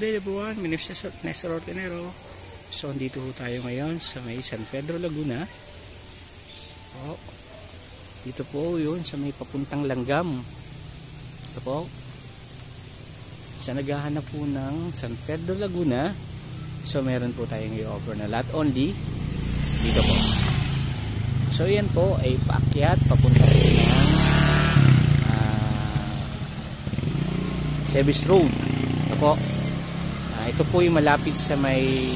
good day everyone, my name is Nestor Ortinero. So dito po tayo ngayon sa may San Pedro Laguna. Dito po yun sa may papuntang Langgam. Ito po sa naghahanap po ng San Pedro Laguna. So meron po tayong i-offer na lot only dito po. So yan po ay paakyat papunta po ng Service Road. Ito po. Ito po yung malapit sa may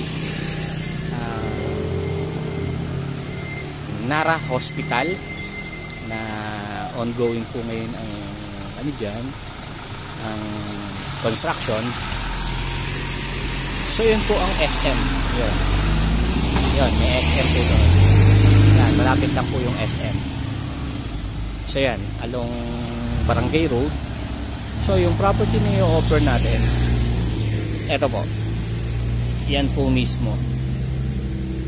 Nara Hospital na ongoing po ngayon ang ang construction. So yun po ang SM. Yun, may SM po doon. Yan, malapit lang po yung SM. So yan, along Barangay Road. So yung property na i-offer natin, eto po, yan po mismo.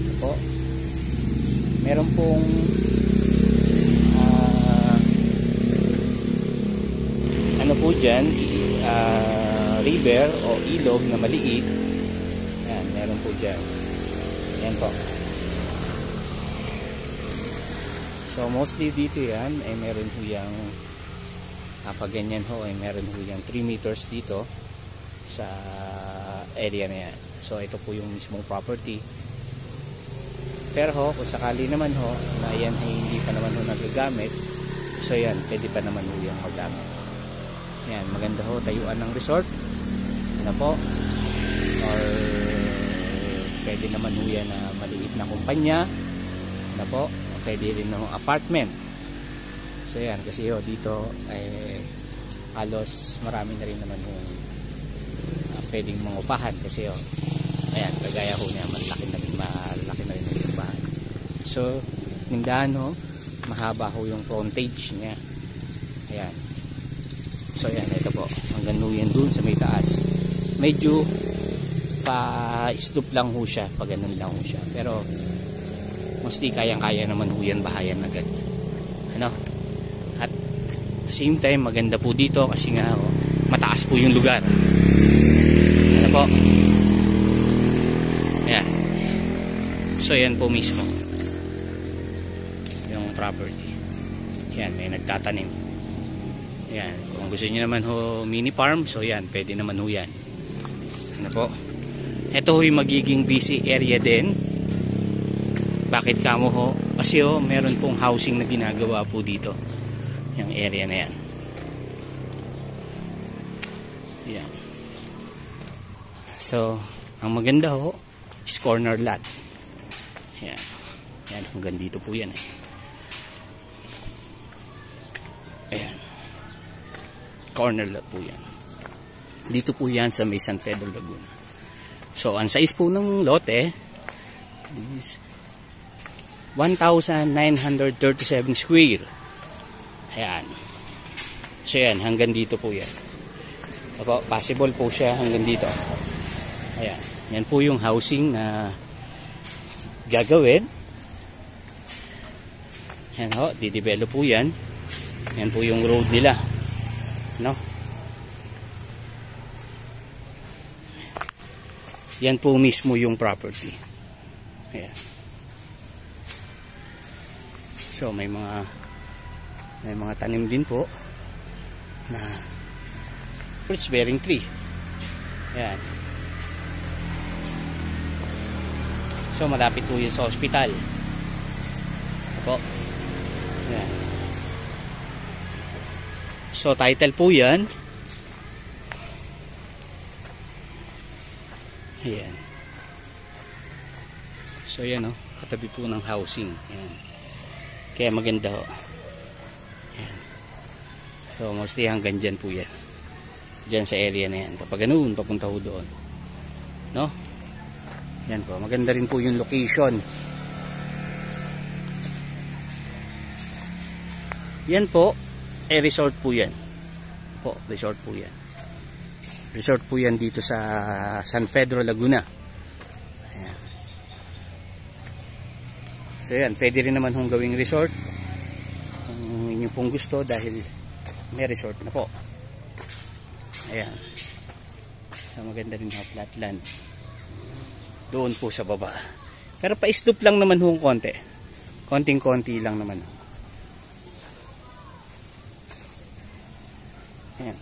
Ito po, meron pong ano po dyan, river o ilog na maliit. Yan, meron po dyan. Yan po. So mostly dito yan ay meron po yung pag ganyan ho ay meron po yung 3 meters dito sa area na yan. So ito po yung mismong property. Pero ho, kung sakali naman ho na yan ay hindi pa naman ho nagagamit, so yan, pwede pa naman ho yung magamit. Yan, maganda ho, tayuan ng resort. Ano po? Or pwede naman ho yan na maliit na kumpanya. Ano po? Pwede rin ho apartment. So yan, kasi ho, dito ay halos marami na rin naman yung pwedeng mangupahan kasi ho, ayan, kagaya ho niya, malaki na rin yung bahay. So, tindahan ho, mahaba ho yung frontage niya. Ayan. So yan, ito po, hanggang ho yan dun sa may taas. Medyo pa-slope lang ho siya, pag ganun lang ho siya. Pero, mostly kayang-kaya naman ho yan bahayan agad. Ano? At same time maganda po dito kasi nga mataas po yung lugar. Ano po? Ayan. So yan po mismo yung property. Yan, may nagtatanim. Yan, kung gusto niyo naman ho mini farm, so yan, pwede naman ho yan. Ano po? Ito ho yung magiging busy area din. Bakit kamo ho? Kasi ho, meron pong housing na ginagawa po dito. Yung area na yan. Yan. So, ang maganda ho is corner lot. Yan. Yan, hanggang dito po yan eh. Ayan. Corner lot po yan. Dito po yan sa may San Pedro Laguna. So, ang size po ng lote is 1,937 square. Ayan. So yan, hanggang dito po yan. Opo, possible po siya hanggang dito. Ayan. Yan po yung housing na gagawin. Yan ho, didevelop po yan. Yan po yung road nila. No? Yan po mismo yung property. Ayan. So may mga tanim din po na fruits bearing tree. Ayan. So malapit po yun sa hospital. Opo. Ayan. So title po yan. Ayan. So yan o, katabi po ng housing. Ayan. Kaya maganda ho. Ayan. So mostly hanggang dyan po yan. Dyan sa area na yan. Kapag ganoon, papunta ho doon. No? Yan po. Maganda rin po yung location. Yan po. Resort po yan. Po, resort po yan. Resort po yan dito sa San Pedro Laguna. Ayan. So yan, pwede rin naman hong gawing resort kung inyo pong gusto dahil may resort na po. Ayan. So maganda rin ho, flatland. Doon po sa baba. Pero pa-slope lang naman ho konti. Konting-konti lang naman. Ayan.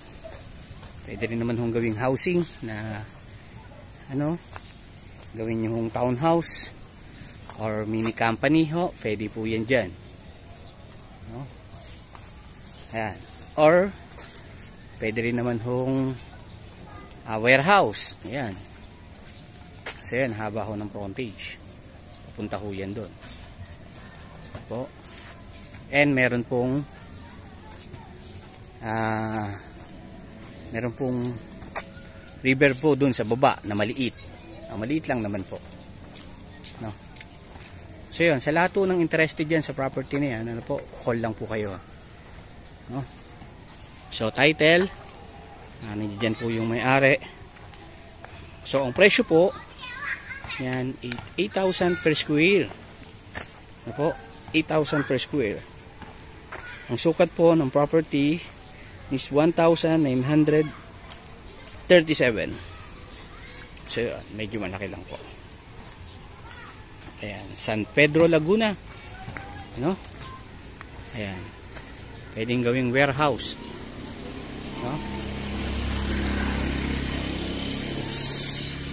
Pwede rin naman hong gawing housing na gawin nyo hong townhouse or mini company ho. Pwede po yan dyan. No? Ayan. Or pwede rin naman hong warehouse. Ayan. Kasi yan, haba ho ng frontage. Punta ho yan doon. Po. And meron pong river po doon sa baba na maliit. Maliit lang naman po. No. So yun, sa lahat po ng interested dyan sa property na yan, call lang po kayo. No. So title, nandiyan po yung may-ari. So ang presyo po, yan, 8,000 per square. Ano po? 8,000 per square. Ang sukat po ng property is 1,937. So, medyo malaki lang po. Ayan, San Pedro, Laguna. Ano? Ayan. Pwedeng gawing warehouse. No?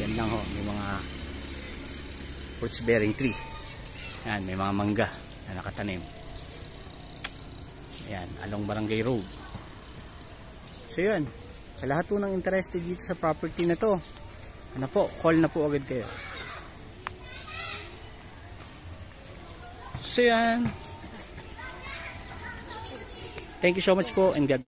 Yan lang ho, may mga fruits bearing tree. Yan, may mga mangga na nakatanim. Yan, along Barangay Road. So yun, sa lahat po ng interested dito sa property na to, call na po agad kayo. So yan, thank you so much po and God.